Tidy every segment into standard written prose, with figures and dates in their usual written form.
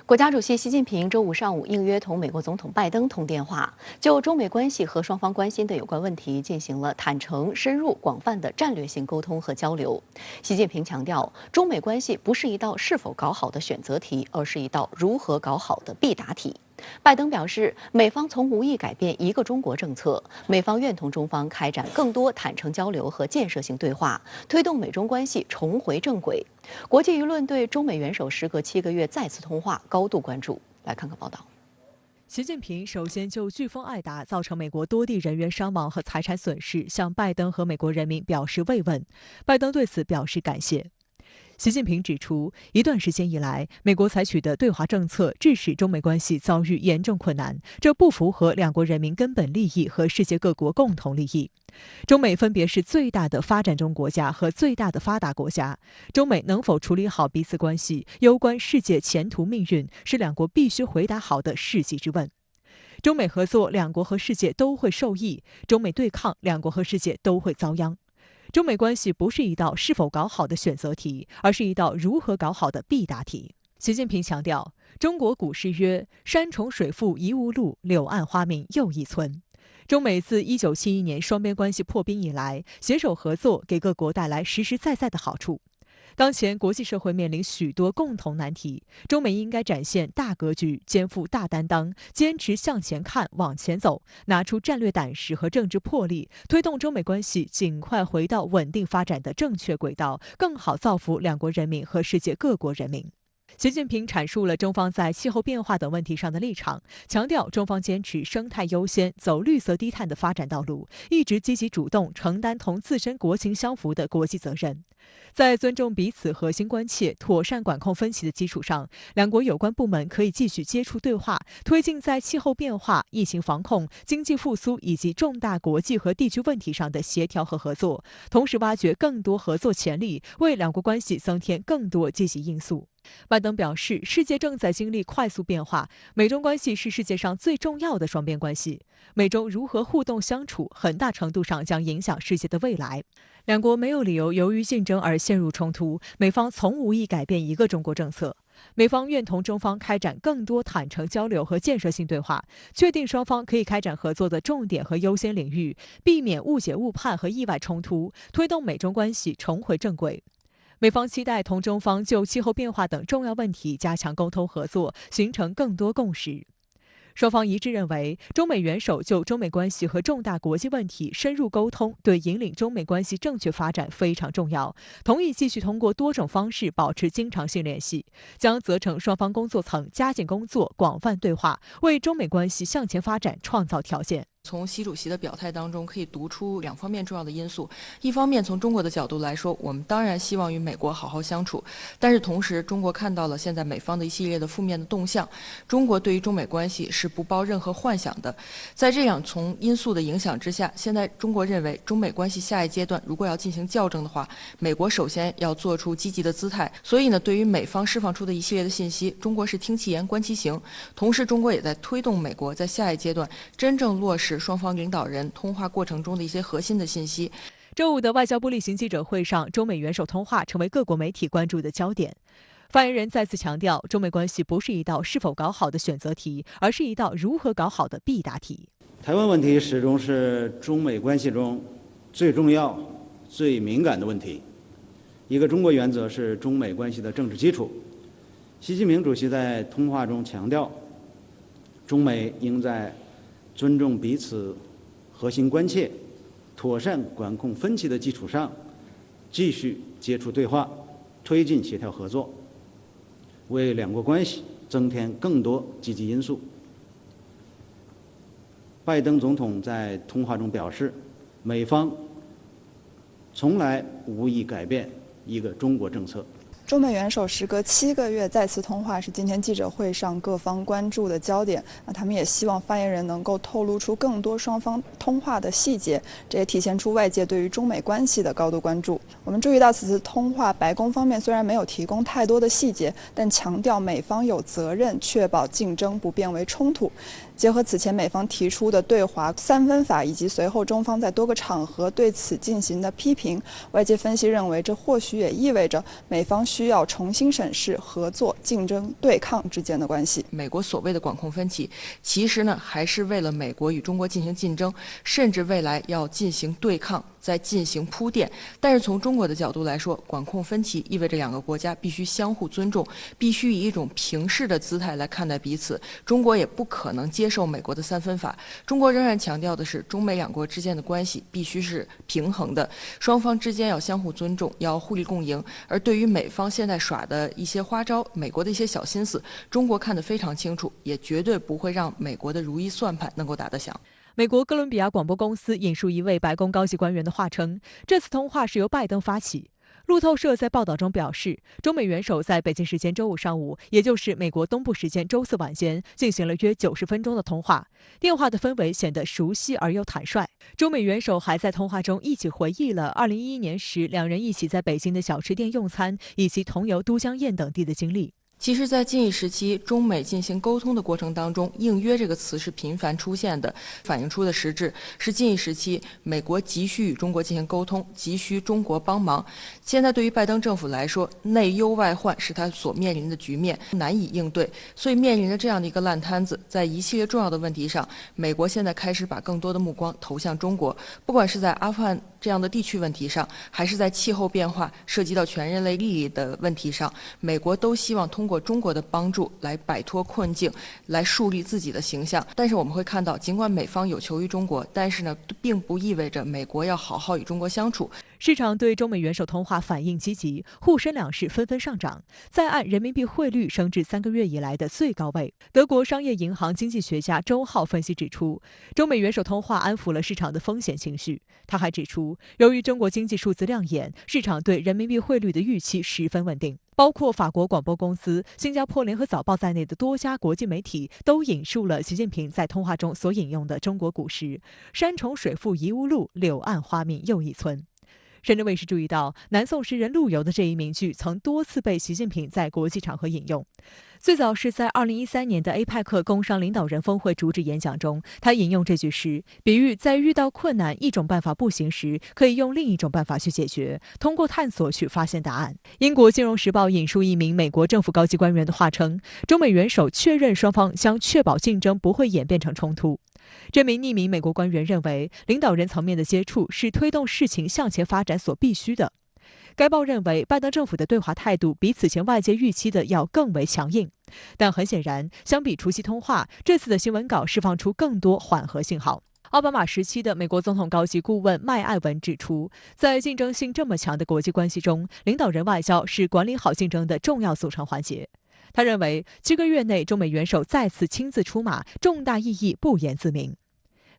国家主席习近平周五上午应约同美国总统拜登通电话，就中美关系和双方关心的有关问题进行了坦诚、深入、广泛的战略性沟通和交流。习近平强调，中美关系不是一道是否搞好的选择题，而是一道如何搞好的必答题。拜登表示，美方从无意改变一个中国政策，美方愿同中方开展更多坦诚交流和建设性对话，推动美中关系重回正轨。国际舆论对中美元首时隔7个月再次通话高度关注。来看看报道。习近平首先就飓风艾达造成美国多地人员伤亡和财产损失，向拜登和美国人民表示慰问。拜登对此表示感谢。习近平指出，一段时间以来，美国采取的对华政策致使中美关系遭遇严重困难，这不符合两国人民根本利益和世界各国共同利益。中美分别是最大的发展中国家和最大的发达国家，中美能否处理好彼此关系，攸关世界前途命运，是两国必须回答好的世纪之问。中美合作，两国和世界都会受益；中美对抗，两国和世界都会遭殃。中美关系不是一道是否搞好的选择题，而是一道如何搞好的必答题。习近平强调，中国古诗曰：“山重水复疑无路，柳暗花明又一村。”中美自1971年双边关系破冰以来，携手合作给各国带来实实在在的好处。当前国际社会面临许多共同难题，中美应该展现大格局，肩负大担当，坚持向前看、往前走，拿出战略胆识和政治魄力，推动中美关系尽快回到稳定发展的正确轨道，更好造福两国人民和世界各国人民。习近平阐述了中方在气候变化等问题上的立场，强调中方坚持生态优先、走绿色低碳的发展道路，一直积极主动承担同自身国情相符的国际责任。在尊重彼此核心关切、妥善管控分歧的基础上，两国有关部门可以继续接触对话，推进在气候变化、疫情防控、经济复苏以及重大国际和地区问题上的协调和合作，同时挖掘更多合作潜力，为两国关系增添更多积极因素。拜登表示，世界正在经历快速变化，美中关系是世界上最重要的双边关系。美中如何互动相处，很大程度上将影响世界的未来。两国没有理由由于竞争而陷入冲突，美方从无意改变一个中国政策。美方愿同中方开展更多坦诚交流和建设性对话，确定双方可以开展合作的重点和优先领域，避免误解误判和意外冲突，推动美中关系重回正轨。美方期待同中方就气候变化等重要问题加强沟通合作，形成更多共识。双方一致认为，中美元首就中美关系和重大国际问题深入沟通，对引领中美关系正确发展非常重要。同意继续通过多种方式保持经常性联系，将责成双方工作层加紧工作，广泛对话，为中美关系向前发展创造条件。从习主席的表态当中可以读出两方面重要的因素。一方面，从中国的角度来说，我们当然希望与美国好好相处，但是同时，中国看到了现在美方的一系列的负面的动向，中国对于中美关系是不抱任何幻想的。在这两重因素的影响之下，现在中国认为中美关系下一阶段如果要进行校正的话，美国首先要做出积极的姿态。所以呢，对于美方释放出的一系列的信息，中国是听其言观其行，同时中国也在推动美国在下一阶段真正落实双方领导人通话过程中的一些核心的信息。周五的外交部例行记者会上，中美元首通话成为各国媒体关注的焦点。发言人再次强调，中美关系不是一道是否搞好的选择题，而是一道如何搞好的必答题。台湾问题始终是中美关系中最重要、最敏感的问题。一个中国原则是中美关系的政治基础。习近平主席在通话中强调，中美应在尊重彼此核心关切、妥善管控分歧的基础上，继续接触对话，推进协调合作，为两国关系增添更多积极因素。拜登总统在通话中表示，美方从来无意改变一个中国政策。中美元首时隔7个月再次通话是今天记者会上各方关注的焦点。他们也希望发言人能够透露出更多双方通话的细节，这也体现出外界对于中美关系的高度关注。我们注意到此次通话，白宫方面虽然没有提供太多的细节，但强调美方有责任确保竞争不变为冲突。结合此前美方提出的对华3分法，以及随后中方在多个场合对此进行的批评，外界分析认为，这或许也意味着美方需须要重新审视合作、竞争、对抗之间的关系。美国所谓的管控分歧，其实呢还是为了美国与中国进行竞争，甚至未来要进行对抗，在进行铺垫。但是从中国的角度来说，管控分歧意味着两个国家必须相互尊重，必须以一种平视的姿态来看待彼此。中国也不可能接受美国的三分法。中国仍然强调的是，中美两国之间的关系必须是平衡的，双方之间要相互尊重，要互利共赢。而对于美方现在耍的一些花招，美国的一些小心思，中国看得非常清楚，也绝对不会让美国的如意算盘能够打得响。美国哥伦比亚广播公司引述一位白宫高级官员的话称，这次通话是由拜登发起。路透社在报道中表示，中美元首在北京时间周五上午，也就是美国东部时间周四晚间，进行了约90分钟的通话。电话的氛围显得熟悉而又坦率。中美元首还在通话中一起回忆了2011年时两人一起在北京的小吃店用餐，以及同游都江堰等地的经历。其实，在近一时期，中美进行沟通的过程当中，应约这个词是频繁出现的，反映出的实质是近一时期美国急需与中国进行沟通，急需中国帮忙。现在对于拜登政府来说，内忧外患是他所面临的局面，难以应对，所以面临着这样的一个烂摊子。在一系列重要的问题上，美国现在开始把更多的目光投向中国，不管是在阿富汗这样的地区问题上，还是在气候变化涉及到全人类利益的问题上，美国都希望通过中国的帮助来摆脱困境，来树立自己的形象。但是我们会看到，尽管美方有求于中国，但是呢，并不意味着美国要好好与中国相处。市场对中美元首通话反应积极，沪深两市纷纷上涨，在岸人民币汇率升至3个月以来的最高位。德国商业银行经济学家周浩分析指出，中美元首通话安抚了市场的风险情绪。他还指出，由于中国经济数字亮眼，市场对人民币汇率的预期十分稳定。包括法国广播公司、新加坡联合早报在内的多家国际媒体都引述了习近平在通话中所引用的中国古诗“山重水复疑无路，柳暗花明又一村”。深圳卫视注意到，南宋诗人陆游的这一名句曾多次被习近平在国际场合引用。最早是在2013年的 APEC 工商领导人峰会主旨演讲中，他引用这句诗，比喻在遇到困难一种办法不行时，可以用另一种办法去解决，通过探索去发现答案。英国金融时报引述一名美国政府高级官员的话称，中美元首确认双方将确保竞争不会演变成冲突。这名匿名美国官员认为，领导人层面的接触是推动事情向前发展所必须的。该报认为，拜登政府的对华态度比此前外界预期的要更为强硬。但很显然，相比除夕通话，这次的新闻稿释放出更多缓和信号。奥巴马时期的美国总统高级顾问麦艾文指出，在竞争性这么强的国际关系中，领导人外交是管理好竞争的重要组成环节。他认为，7个月内中美元首再次亲自出马，重大意义不言自明。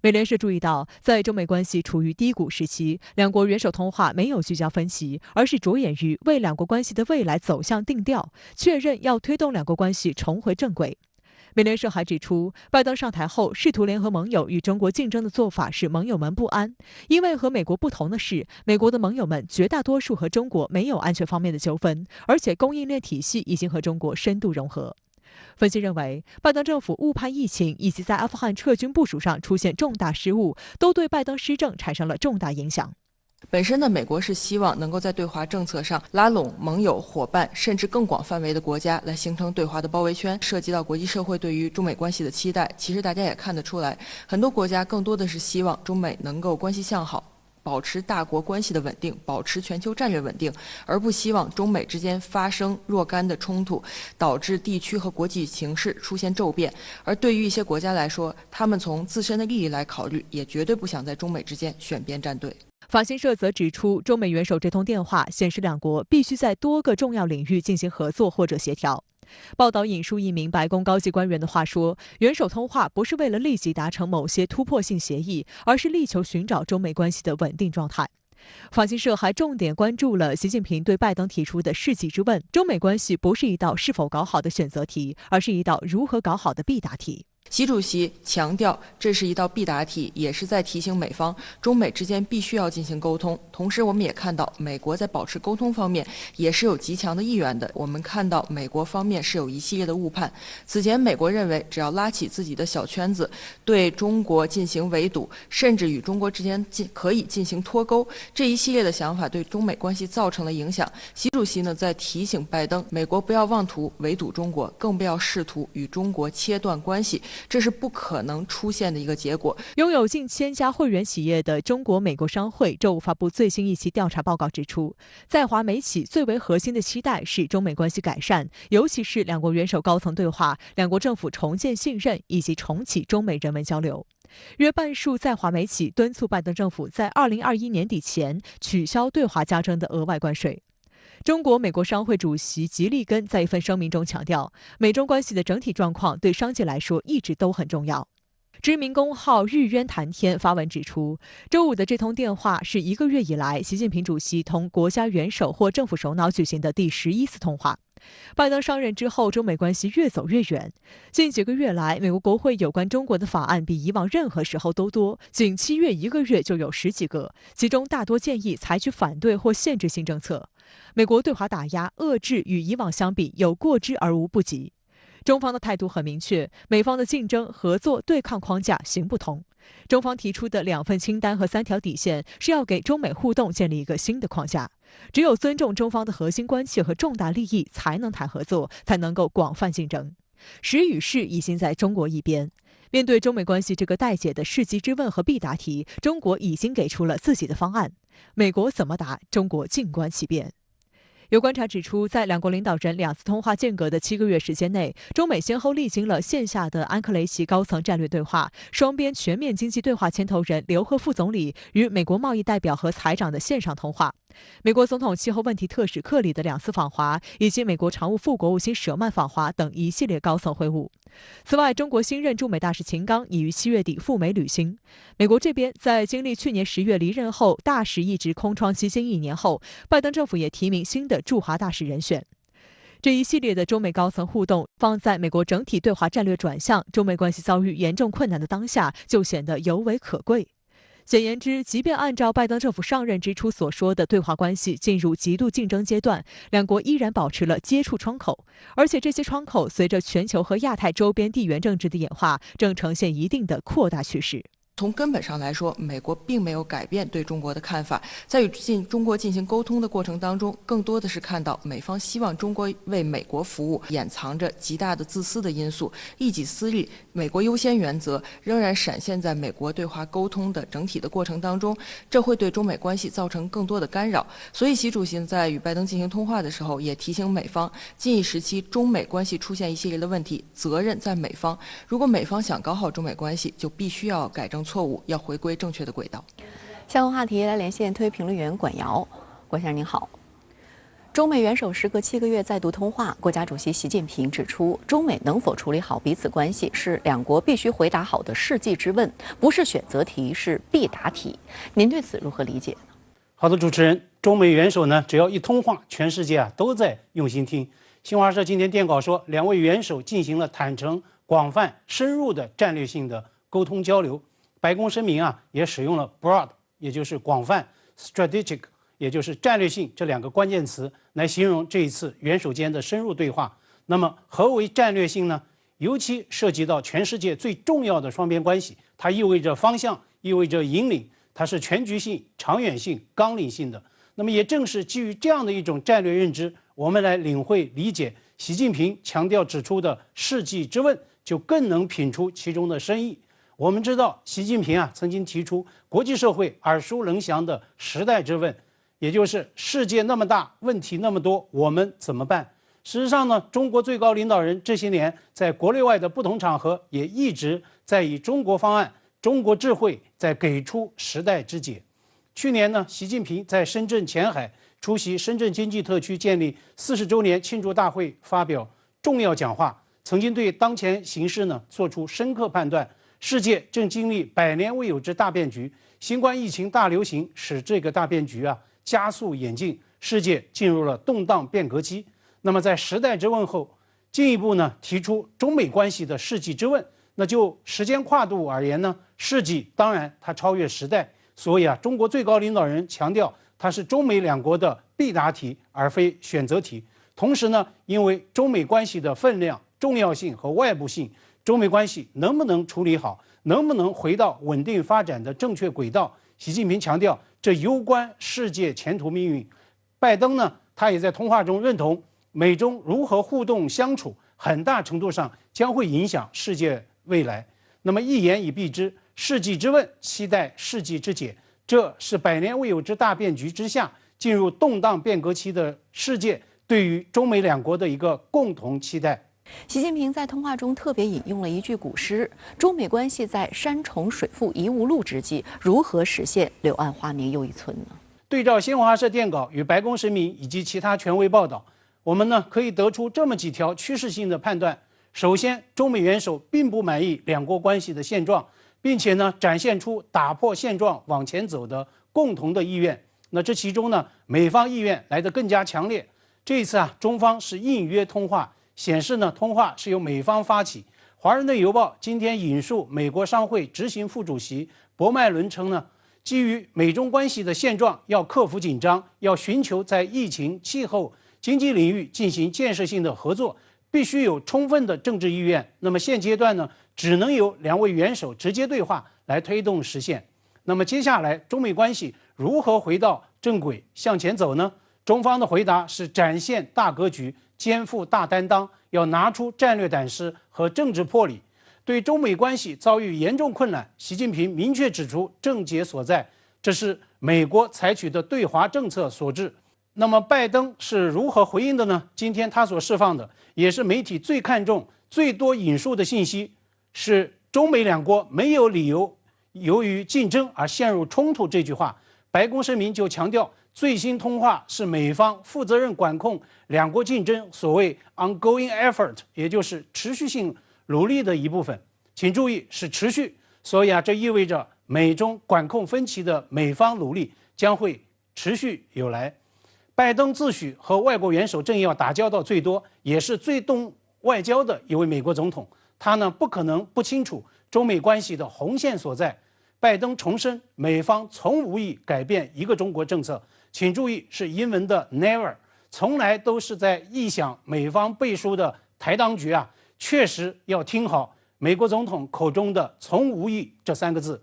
美联社注意到，在中美关系处于低谷时期，两国元首通话没有聚焦分歧，而是着眼于为两国关系的未来走向定调，确认要推动两国关系重回正轨。美联社还指出，拜登上台后试图联合盟友与中国竞争的做法使盟友们不安，因为和美国不同的是，美国的盟友们绝大多数和中国没有安全方面的纠纷，而且供应链体系已经和中国深度融合。分析认为，拜登政府误判疫情以及在阿富汗撤军部署上出现重大失误，都对拜登施政产生了重大影响。本身呢，美国是希望能够在对华政策上拉拢盟友、伙伴，甚至更广范围的国家，来形成对华的包围圈。涉及到国际社会对于中美关系的期待，其实大家也看得出来，很多国家更多的是希望中美能够关系向好，保持大国关系的稳定，保持全球战略稳定，而不希望中美之间发生若干的冲突，导致地区和国际形势出现骤变。而对于一些国家来说，他们从自身的利益来考虑，也绝对不想在中美之间选边站队。法新社则指出，中美元首这通电话显示两国必须在多个重要领域进行合作或者协调。报道引述一名白宫高级官员的话说，元首通话不是为了立即达成某些突破性协议，而是力求寻找中美关系的稳定状态。法新社还重点关注了习近平对拜登提出的世纪之问：中美关系不是一道是否搞好的选择题，而是一道如何搞好的必答题。习主席强调，这是一道必答题，也是在提醒美方，中美之间必须要进行沟通。同时，我们也看到，美国在保持沟通方面也是有极强的意愿的。我们看到，美国方面是有一系列的误判。此前，美国认为只要拉起自己的小圈子，对中国进行围堵，甚至与中国之间可以进行脱钩，这一系列的想法对中美关系造成了影响。习主席呢，在提醒拜登，美国不要妄图围堵中国，更不要试图与中国切断关系。这是不可能出现的一个结果。拥有近1000家会员企业的中国美国商会周五发布最新一期调查报告，指出，在华美企最为核心的期待是中美关系改善，尤其是两国元首高层对话、两国政府重建信任以及重启中美人文交流。约半数在华美企敦促拜登政府在2021年底前取消对华加征的额外关税。中国美国商会主席吉利根在一份声明中强调，美中关系的整体状况对商界来说一直都很重要。知名公号日渊谈天发文指出，周五的这通电话是1个月以来习近平主席同国家元首或政府首脑举行的第11次通话。拜登上任之后，中美关系越走越远。近几个月来，美国国会有关中国的法案比以往任何时候都多，仅7月1个月就有10几个，其中大多建议采取反对或限制性政策。美国对华打压、遏制与以往相比有过之而无不及。中方的态度很明确，美方的竞争、合作、对抗框架行不通。中方提出的2份清单和3条底线是要给中美互动建立一个新的框架。只有尊重中方的核心关切和重大利益，才能谈合作，才能够广泛竞争。时与势已经在中国一边。面对中美关系这个待解的世纪之问和必答题，中国已经给出了自己的方案。美国怎么答，中国静观其变。有观察指出，在两国领导人2次通话间隔的7个月时间内，中美先后历经了线下的安克雷奇高层战略对话、双边全面经济对话牵头人刘鹤副总理与美国贸易代表和财长的线上通话，美国总统气候问题特使克里的2次访华，以及美国常务副国务卿舍曼访华等一系列高层会晤。此外，中国新任驻美大使秦刚已于7月底赴美履新。美国这边在经历去年10月离任后大使一职空窗期近1年后，拜登政府也提名新的驻华大使人选。这一系列的中美高层互动，放在美国整体对华战略转向、中美关系遭遇严重困难的当下，就显得尤为可贵。简言之，即便按照拜登政府上任之初所说的对华关系进入极度竞争阶段，两国依然保持了接触窗口，而且这些窗口随着全球和亚太周边地缘政治的演化，正呈现一定的扩大趋势。从根本上来说，美国并没有改变对中国的看法，在与中国进行沟通的过程当中，更多的是看到美方希望中国为美国服务，掩藏着极大的自私的因素，一己私利、美国优先原则仍然闪现在美国对华沟通的整体的过程当中，这会对中美关系造成更多的干扰。所以，习主席在与拜登进行通话的时候，也提醒美方，近一时期中美关系出现一系列的问题，责任在美方。如果美方想搞好中美关系，就必须要改正错误，要回归正确的轨道。相关话题来连线推评论员管瑶。管先生您好。中美元首时隔7个月再度通话，国家主席习近平指出，中美能否处理好彼此关系是两国必须回答好的世纪之问，不是选择题，是必答题。您对此如何理解呢？好的，主持人，中美元首呢，只要一通话，全世界都在用心听。新华社今天电稿说，两位元首进行了坦诚、广泛、深入的战略性的沟通交流。白宫声明也使用了 broad， 也就是广泛 ，strategic， 也就是战略性这2个关键词来形容这一次元首间的深入对话。那么，何为战略性呢？尤其涉及到全世界最重要的双边关系，它意味着方向，意味着引领，它是全局性、长远性、纲领性的。那么，也正是基于这样的一种战略认知，我们来领会理解习近平强调指出的世纪之问，就更能品出其中的深意。我们知道，习近平曾经提出国际社会耳熟能详的时代之问，也就是世界那么大，问题那么多，我们怎么办？事实上呢，中国最高领导人这些年在国内外的不同场合，也一直在以中国方案、中国智慧在给出时代之解。去年呢，习近平在深圳前海出席深圳经济特区建立40周年庆祝大会发表重要讲话，曾经对当前形势呢做出深刻判断。世界正经历100年未有之大变局，新冠疫情大流行使这个大变局加速演进，世界进入了动荡变革期。那么在时代之问后，进一步呢提出中美关系的世纪之问，那就时间跨度而言呢，世纪当然它超越时代，所以中国最高领导人强调它是中美两国的必答题，而非选择题。同时呢，因为中美关系的分量、重要性和外部性，中美关系能不能处理好，能不能回到稳定发展的正确轨道，习近平强调这攸关世界前途命运。拜登呢，他也在通话中认同美中如何互动相处，很大程度上将会影响世界未来。那么一言以蔽之，世纪之问，期待世纪之解。这是百年未有之大变局之下，进入动荡变革期的世界对于中美两国的一个共同期待。习近平在通话中特别引用了一句古诗：“中美关系在山重水复疑无路之际，如何实现柳暗花明又一村呢？”对照新华社电稿与白宫声明以及其他权威报道，我们呢可以得出这么几条趋势性的判断。首先，中美元首并不满意两国关系的现状，并且呢展现出打破现状往前走的共同的意愿。那这其中呢，美方意愿来得更加强烈。这一次中方是应约通话，显示呢通话是由美方发起。《华盛顿邮报》今天引述美国商会执行副主席伯麦伦称呢，基于美中关系的现状，要克服紧张，要寻求在疫情、气候、经济领域进行建设性的合作，必须有充分的政治意愿。那么现阶段呢，只能由两位元首直接对话来推动实现。那么接下来中美关系如何回到正轨向前走呢？中方的回答是展现大格局，肩负大担当，要拿出战略胆识和政治魄力。对中美关系遭遇严重困难，习近平明确指出症结所在，这是美国采取的对华政策所致。那么拜登是如何回应的呢？今天他所释放的也是媒体最看重、最多引述的信息，是中美两国没有理由由于竞争而陷入冲突这句话。白宫声明就强调，最新通话是美方负责任管控两国竞争所谓 ongoing effort， 也就是持续性努力的一部分。请注意是持续，所以这意味着美中管控分歧的美方努力将会持续有来。拜登自诩和外国元首政要打交道最多，也是最懂外交的一位美国总统，他呢不可能不清楚中美关系的红线所在。拜登重申，美方从无意改变一个中国政策，请注意是英文的 never， 从来都是在臆想美方背书的台当局确实要听好美国总统口中的从无意这3个字。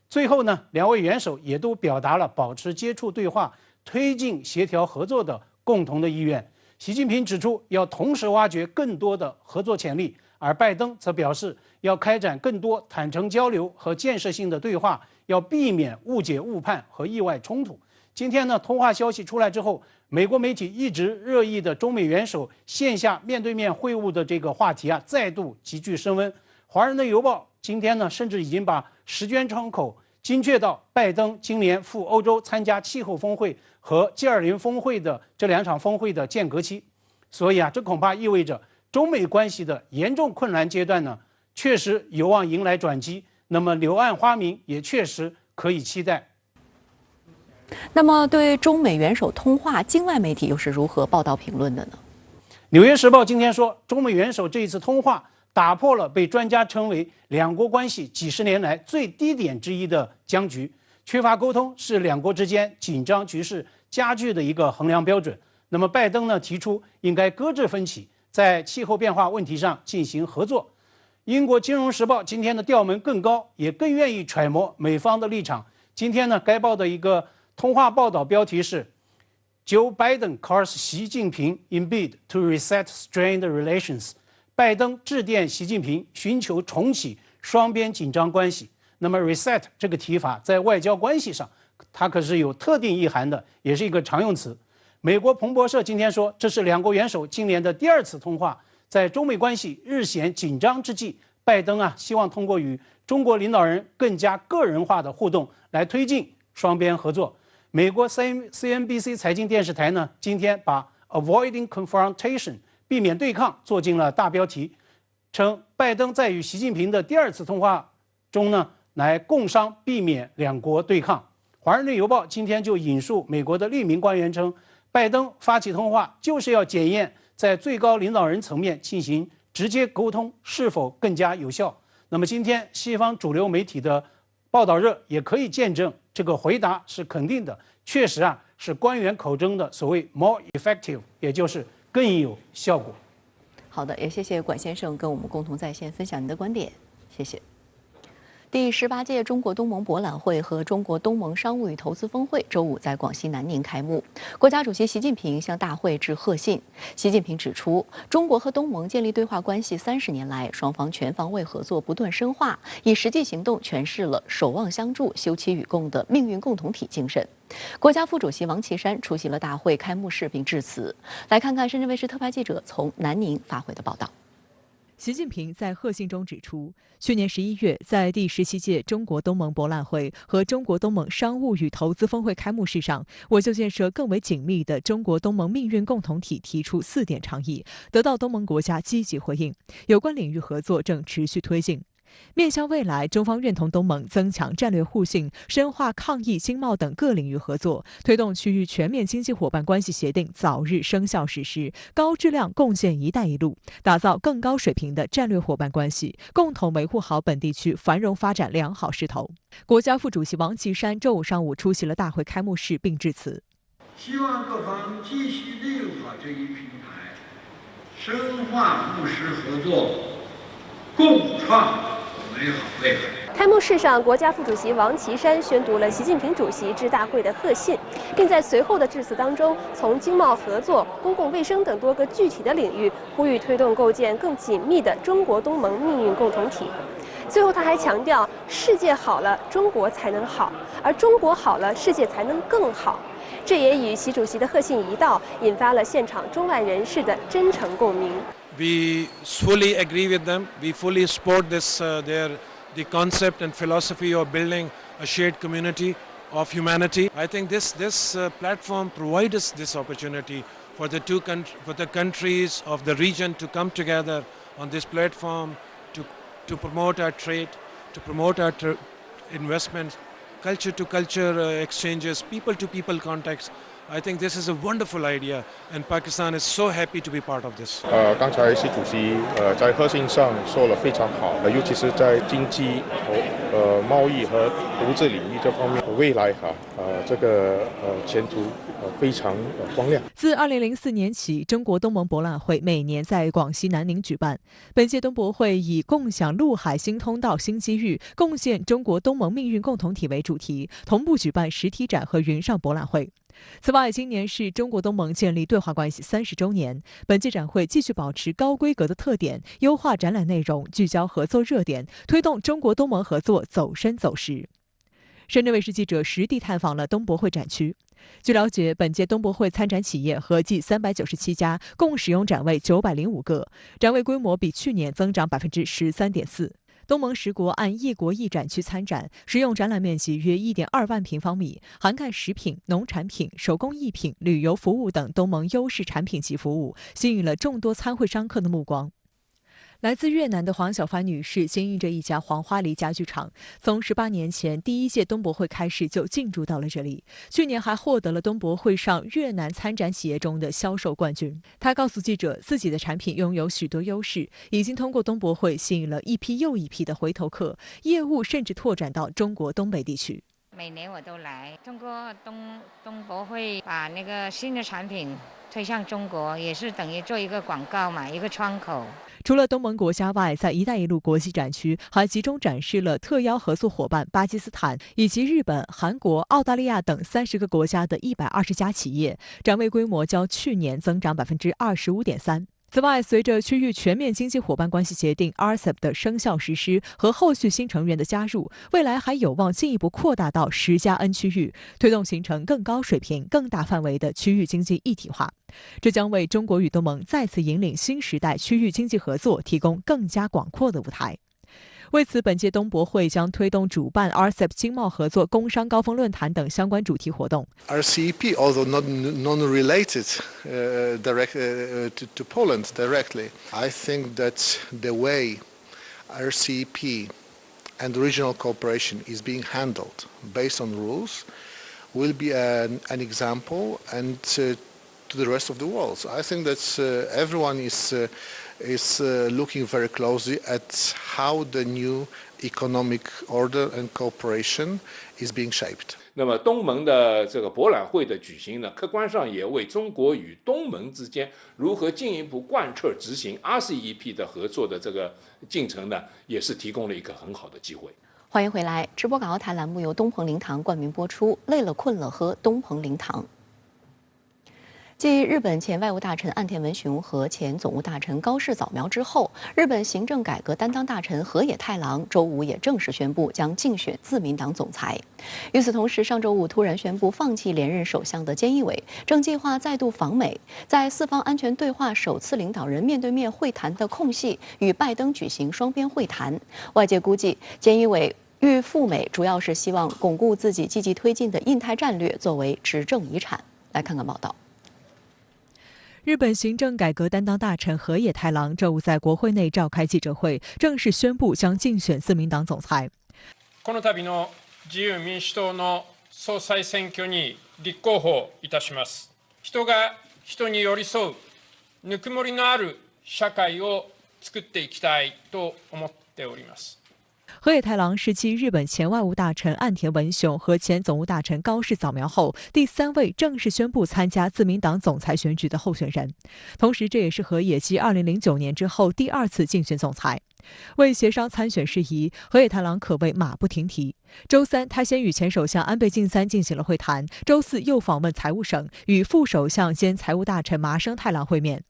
最后呢，两位元首也都表达了保持接触对话、推进协调合作的共同的意愿。习近平指出，要同时挖掘更多的合作潜力，而拜登则表示要开展更多坦诚交流和建设性的对话，要避免误解、误判和意外冲突。今天呢，通话消息出来之后，美国媒体一直热议的中美元首线下面对面会晤的这个话题再度急剧升温。《华盛顿邮报》今天呢，甚至已经把时间窗口精确到拜登今年赴欧洲参加气候峰会和 G20 峰会的这2场峰会的间隔期。所以这恐怕意味着中美关系的严重困难阶段呢，确实有望迎来转机。那么柳暗花明也确实可以期待。那么对中美元首通话，境外媒体又是如何报道评论的呢？《纽约时报》今天说，中美元首这一次通话打破了被专家称为两国关系几十年来最低点之一的僵局，缺乏沟通是两国之间紧张局势加剧的一个衡量标准。那么拜登呢提出应该搁置分歧，在气候变化问题上进行合作。英国《金融时报》今天的调门更高，也更愿意揣摩美方的立场。今天呢，该报的一个通话报道标题是 Joe Biden calls 习近平 in bid to reset strained relations。 拜登致电习近平，寻求重启双边紧张关系。那么 reset 这个提法在外交关系上，它可是有特定意涵的，也是一个常用词。美国彭博社今天说，这是两国元首今年的第2次通话。在中美关系日显紧张之际，拜登希望通过与中国领导人更加个人化的互动来推进双边合作。美国 CNBC 财经电视台呢，今天把 Avoiding Confrontation 避免对抗做进了大标题，称拜登在与习近平的第2次通话中呢，来共商避免两国对抗。华盛顿邮报今天就引述美国的匿名官员称，拜登发起通话就是要检验在最高领导人层面进行直接沟通是否更加有效。那么今天西方主流媒体的报道热也可以见证这个回答是肯定的，确实是官员口中的所谓 more effective， 也就是更有效果。好的，也谢谢管先生跟我们共同在线分享您的观点，谢谢。第18届中国东盟博览会和中国东盟商务与投资峰会周五在广西南宁开幕。国家主席习近平向大会致贺信。习近平指出，中国和东盟建立对话关系30年来，双方全方位合作不断深化，以实际行动诠释了守望相助、休戚与共的命运共同体精神。国家副主席王岐山出席了大会开幕式并致辞。来看看深圳卫视特派记者从南宁发回的报道。习近平在贺信中指出，去年11月，在第17届中国东盟博览会和中国东盟商务与投资峰会开幕式上，我就建设更为紧密的中国东盟命运共同体提出4点倡议，得到东盟国家积极回应，有关领域合作正持续推进。面向未来，中方认同东盟增强战略互信，深化抗疫、经贸等各领域合作，推动区域全面经济伙伴关系协定早日生效实施，高质量共建“一带一路”，打造更高水平的战略伙伴关系，共同维护好本地区繁荣发展良好势头。国家副主席王岐山周五上午出席了大会开幕式并致辞，希望各方继续利用好这一平台，深化务实合作，共创美好未来。开幕式上，国家副主席王岐山宣读了习近平主席致大会的贺信，并在随后的致辞当中，从经贸合作、公共卫生等多个具体的领域，呼吁推动构建更紧密的中国东盟命运共同体。最后，他还强调，世界好了，中国才能好，而中国好了，世界才能更好。这也与习主席的贺信一道，引发了现场中外人士的真诚共鸣。We fully agree with them. We fully support this the concept and philosophy of building a shared community of humanity. I think this platform provides us this opportunity for the countries of the region to come together on this platform to promote our trade, to promote our investments, culture to culture exchanges, people to people contacts. I think this is a wonderful idea, and Pakistan is so happy to be part of this. 刚才习主席在贺信上说了非常好，尤其是在经济贸易和投资领域这方面，未来这个前途非常光亮。自2004年起，中国东盟博览会每年在广西南宁举办。本届东博会以共享陆海新通道新机遇，贡献中国东盟命运共同体为主题，同步举办实体展和云上博览会。此外，今年是中国东盟建立对话关系30周年，本届展会继续保持高规格的特点，优化展览内容，聚焦合作热点，推动中国东盟合作走深走实。深圳卫视记者实地探访了东博会展区。据了解，本届东博会参展企业合计397家，共使用展位905个，展位规模比去年增长13.4%。东盟10国按1国1展区参展，实用展览面积约1.2万平方米，涵盖食品、农产品、手工艺品、旅游服务等东盟优势产品及服务，吸引了众多参会商客的目光。来自越南的黄小帆女士经营着一家黄花梨家具厂，从18年前第1届东博会开始就进驻到了这里，去年还获得了东博会上越南参展企业中的销售冠军。她告诉记者，自己的产品拥有许多优势，已经通过东博会吸引了一批又一批的回头客，业务甚至拓展到中国东北地区。每年我都来，通过东博会把那个新的产品推向中国，也是等于做一个广告嘛，一个窗口。除了东盟国家外，在“一带一路”国际展区还集中展示了特邀合作伙伴巴基斯坦以及日本、韩国、澳大利亚等30个国家的120家企业，展位规模较去年增长25.3%。此外，随着区域全面经济伙伴关系协定 RCEP 的生效实施和后续新成员的加入，未来还有望进一步扩大到10加 N 区域，推动形成更高水平、更大范围的区域经济一体化。这将为中国与东盟再次引领新时代区域经济合作提供更加广阔的舞台。为此，本届东博会将推动主办 RCEP 经贸合作工商高峰论坛等相关主题活动。RCEP, although not non-related to Poland directly, I think that the way RCEP and regional cooperation is being handled based on rules will be an example and to the rest of the world. So I think that everyone is is looking very closely at how the new economic order and cooperation is being shaped. 那么东盟的这个博览会的举行呢，客观上也为中国与东盟之间如何进一步贯彻执行 RCEP 的合作的这个进程呢，也是提供了一个很好的机会。欢迎回来，直播港澳台栏目由东鹏灵堂冠名播出，累了困了喝东鹏灵堂。继日本前外务大臣岸田文雄和前总务大臣高市早苗之后，日本行政改革担当大臣河野太郎周五也正式宣布将竞选自民党总裁。与此同时，上周五突然宣布放弃连任首相的菅义伟正计划再度访美，在四方安全对话首次领导人面对面会谈的空隙，与拜登举行双边会谈。外界估计，菅义伟欲赴美，主要是希望巩固自己积极推进的印太战略作为执政遗产。来看看报道。日本行政改革担当大臣河野太郎周五在国会内召开记者会，正式宣布将竞选自民党总裁。この度の自由民主党の総裁選挙に立候補いたします。人が人に寄り添う、ぬくもりのある社会を作っていきたいと思っております。河野太郎是继日本前外务大臣岸田文雄和前总务大臣高市早苗后第3位正式宣布参加自民党总裁选举的候选人，同时这也是河野继2009年之后第2次竞选总裁。为协商参选事宜，河野太郎可谓马不停蹄。周三，他先与前首相安倍晋三进行了会谈，周四又访问财务省，与副首相兼财务大臣麻生太郎会面。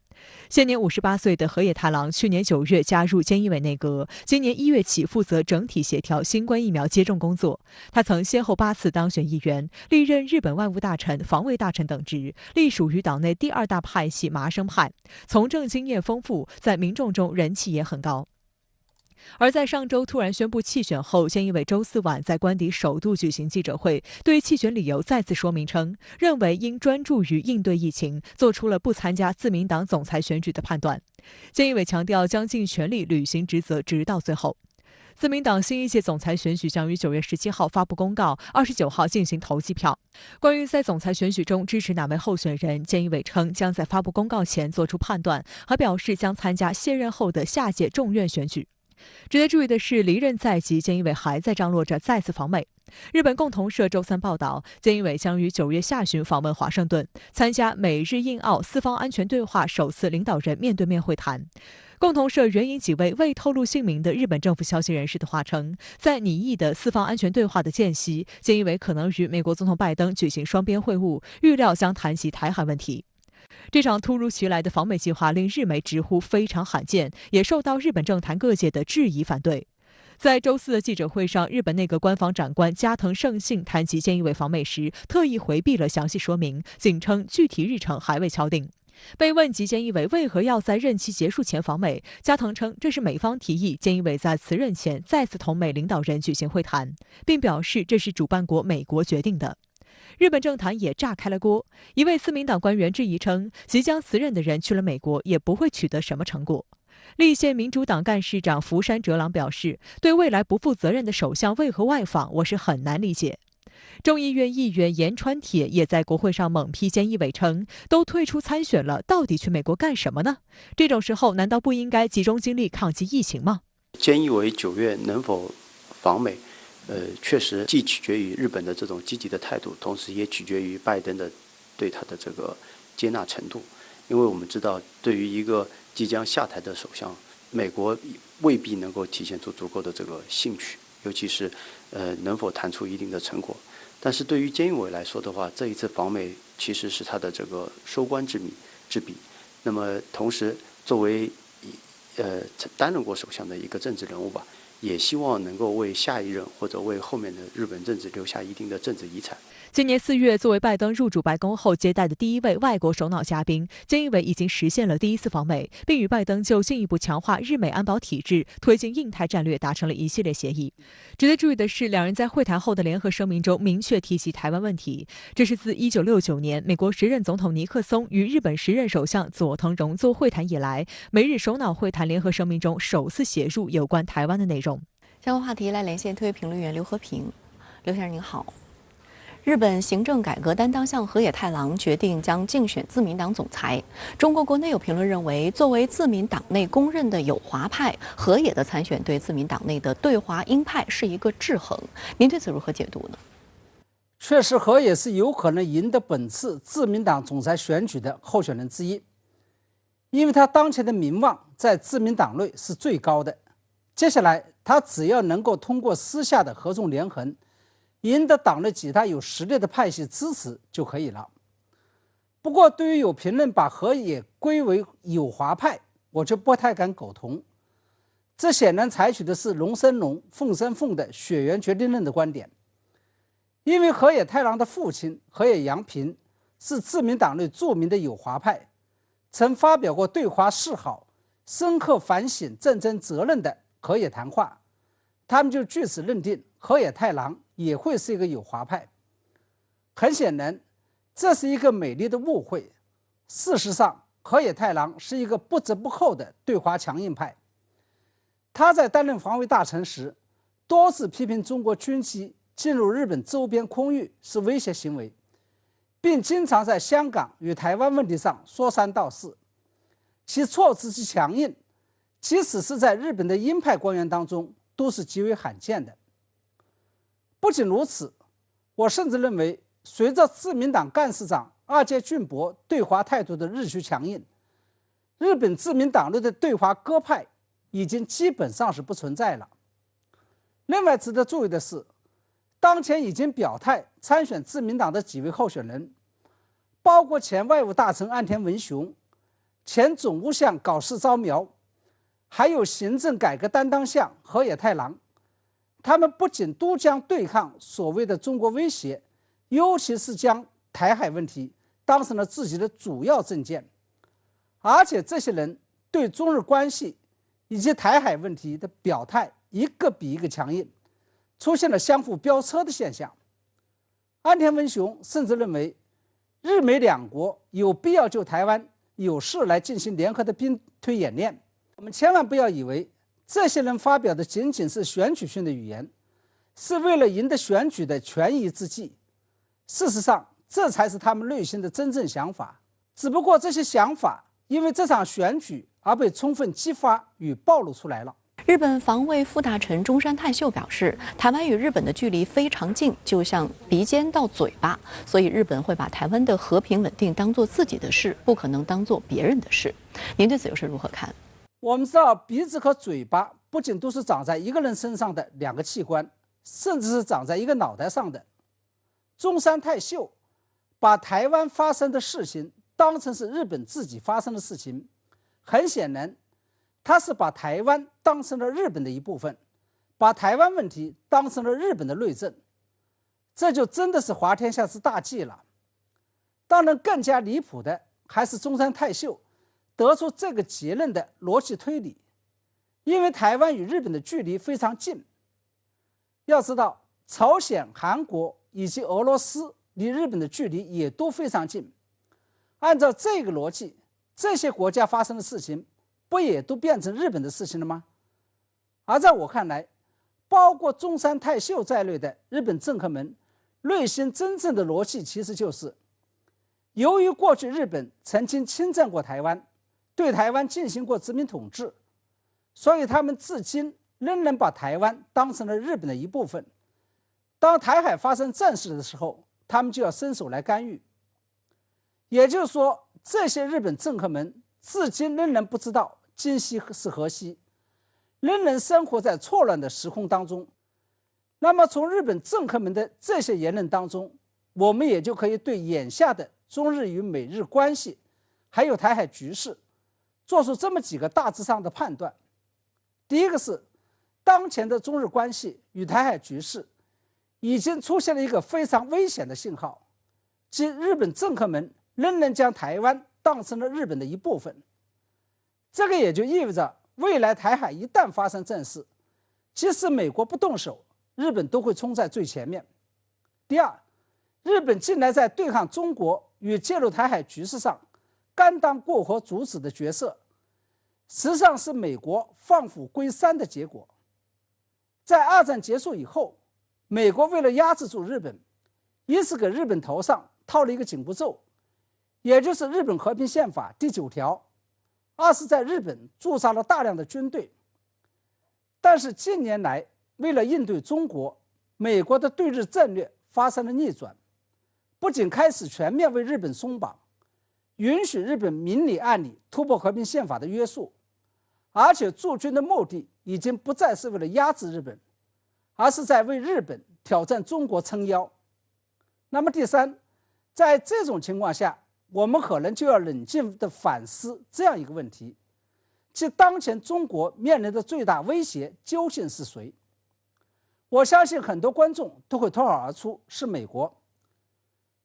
现年58岁的河野太郎，去年9月加入菅义伟内阁，今年1月起负责整体协调新冠疫苗接种工作。他曾先后8次当选议员，历任日本外务大臣、防卫大臣等职，隶属于党内第2大派系麻生派，从政经验丰富，在民众中人气也很高。而在上周突然宣布弃选后，菅义伟周四晚在官邸首度举行记者会，对弃选理由再次说明称，认为应专注于应对疫情，做出了不参加自民党总裁选举的判断。菅义伟强调将尽全力履行职责，直到最后。自民党新一届总裁选举将于9月17号发布公告，29号进行投计票。关于在总裁选举中支持哪位候选人，菅义伟称将在发布公告前做出判断，还表示将参加卸任后的下届众院选举。值得注意的是，离任在即，菅义伟还在张罗着再次访美。日本共同社周三报道，菅义伟将于9月下旬访问华盛顿，参加美日印澳四方安全对话首次领导人面对面会谈。共同社援引几位未透露姓名的日本政府消息人士的话称，在拟议的四方安全对话的间隙，菅义伟可能与美国总统拜登举行双边会晤，预料将谈及台海问题。这场突如其来的访美计划令日媒直呼非常罕见，也受到日本政坛各界的质疑反对。在周四的记者会上，日本内阁官房长官加藤胜信谈及菅义伟访美时，特意回避了详细说明，仅称具体日程还未敲定。被问及菅义伟为何要在任期结束前访美，加藤称这是美方提议菅义伟在辞任前再次同美领导人举行会谈，并表示这是主办国美国决定的。日本政坛也炸开了锅，一位自民党官员质疑称，即将辞任的人去了美国也不会取得什么成果。立宪民主党干事长福山哲郎表示，对未来不负责任的首相为何外访，我是很难理解。众议院议员岩川铁也在国会上猛批菅义伟称，都退出参选了，到底去美国干什么呢？这种时候难道不应该集中精力抗击疫情吗？菅义伟9月能否访美，确实既取决于日本的这种积极的态度，同时也取决于拜登的对他的这个接纳程度。因为我们知道，对于一个即将下台的首相，美国未必能够体现出足够的这个兴趣，尤其是能否谈出一定的成果。但是对于菅义伟来说的话，这一次访美其实是他的这个收官之笔。那么同时，作为担任过首相的一个政治人物吧，也希望能够为下一任或者为后面的日本政治留下一定的政治遗产。今年4月，作为拜登入主白宫后接待的第1位外国首脑嘉宾，菅义伟已经实现了第1次访美，并与拜登就进一步强化日美安保体制、推进印太战略达成了一系列协议。值得注意的是，两人在会谈后的联合声明中明确提及台湾问题，这是自1969年美国时任总统尼克松与日本时任首相佐藤荣作会谈以来，美日首脑会谈联合声明中首次写入有关台湾的内容。相关话题来连线特约评论员刘和平。刘先生您好。日本行政改革担当相河野太郎决定将竞选自民党总裁。中国国内有评论认为，作为自民党内公认的友华派，河野的参选对自民党内的对华鹰派是一个制衡。您对此如何解读呢？确实，河野是有可能赢得本次自民党总裁选举的候选人之一，因为他当前的名望在自民党内是最高的。接下来，他只要能够通过私下的合纵连横，赢得党内其他有实力的派系支持就可以了。不过，对于有评论把河野归为友华派，我就不太敢苟同。这显然采取的是龙生龙，凤生凤的血缘决定论的观点。因为河野太郎的父亲河野洋平是自民党内著名的友华派，曾发表过对华示好、深刻反省战争责任的河野谈话，他们就据此认定河野太郎也会是一个友华派。很显然，这是一个美丽的误会。事实上，河野太郎是一个不折不扣的对华强硬派。他在担任防卫大臣时，多次批评中国军机进入日本周边空域是威胁行为，并经常在香港与台湾问题上说三道四。其措辞之强硬，即使是在日本的鹰派官员当中都是极为罕见的。不仅如此，我甚至认为，随着自民党干事长二阶俊博对华态度的日趋强硬，日本自民党内的对华鸽派已经基本上是不存在了。另外值得注意的是，当前已经表态参选自民党的几位候选人，包括前外务大臣岸田文雄、前总务相高市昭苗，还有行政改革担当相河野太郎，他们不仅都将对抗所谓的中国威胁，尤其是将台海问题当成了自己的主要政见，而且这些人对中日关系以及台海问题的表态一个比一个强硬，出现了相互飙车的现象。岸田文雄甚至认为，日美两国有必要就台湾有事来进行联合的兵推演练。我们千万不要以为这些人发表的仅仅是选举性的语言，是为了赢得选举的权宜之计。事实上，这才是他们内心的真正想法。只不过这些想法因为这场选举而被充分激发与暴露出来了。日本防卫副大臣中山泰秀表示，台湾与日本的距离非常近，就像鼻尖到嘴巴，所以日本会把台湾的和平稳定当作自己的事，不可能当作别人的事。您对此又是如何看？我们知道，鼻子和嘴巴不仅都是长在一个人身上的两个器官，甚至是长在一个脑袋上的。中山泰秀把台湾发生的事情当成是日本自己发生的事情，很显然，他是把台湾当成了日本的一部分，把台湾问题当成了日本的内政，这就真的是滑天下之大忌了。当然，更加离谱的还是中山泰秀得出这个结论的逻辑推理，因为台湾与日本的距离非常近。要知道，朝鲜、韩国以及俄罗斯离日本的距离也都非常近。按照这个逻辑，这些国家发生的事情不也都变成日本的事情了吗？而在我看来，包括中山泰秀在内的日本政客们内心真正的逻辑其实就是，由于过去日本曾经侵占过台湾，对台湾进行过殖民统治，所以他们至今仍然把台湾当成了日本的一部分。当台海发生战事的时候，他们就要伸手来干预。也就是说，这些日本政客们至今仍然不知道今夕是何夕，仍然生活在错乱的时空当中。那么从日本政客们的这些言论当中，我们也就可以对眼下的中日与美日关系还有台海局势做出这么几个大致上的判断。第一个是，当前的中日关系与台海局势已经出现了一个非常危险的信号，即日本政客们仍然将台湾当成了日本的一部分。这个也就意味着，未来台海一旦发生战事，即使美国不动手，日本都会冲在最前面。第二，日本近来在对抗中国与介入台海局势上甘当过河卒子的角色，实际上是美国放虎归山的结果。在二战结束以后，美国为了压制住日本，一是给日本头上套了一个紧箍咒，也就是日本和平宪法第9条；二是在日本驻扎了大量的军队。但是近年来，为了应对中国，美国的对日战略发生了逆转，不仅开始全面为日本松绑，允许日本明里暗里突破和平宪法的约束，而且驻军的目的已经不再是为了压制日本，而是在为日本挑战中国撑腰。那么第三，在这种情况下，我们可能就要冷静地反思这样一个问题，即当前中国面临的最大威胁究竟是谁？我相信很多观众都会脱口而出是美国，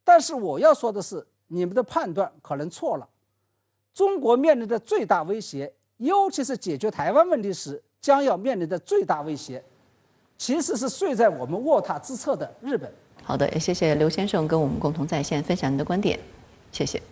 但是我要说的是，你们的判断可能错了。中国面临的最大威胁，尤其是解决台湾问题时将要面临的最大威胁，其实是睡在我们卧榻之侧的日本。好的，也谢谢刘先生跟我们共同在线分享您的观点，谢谢。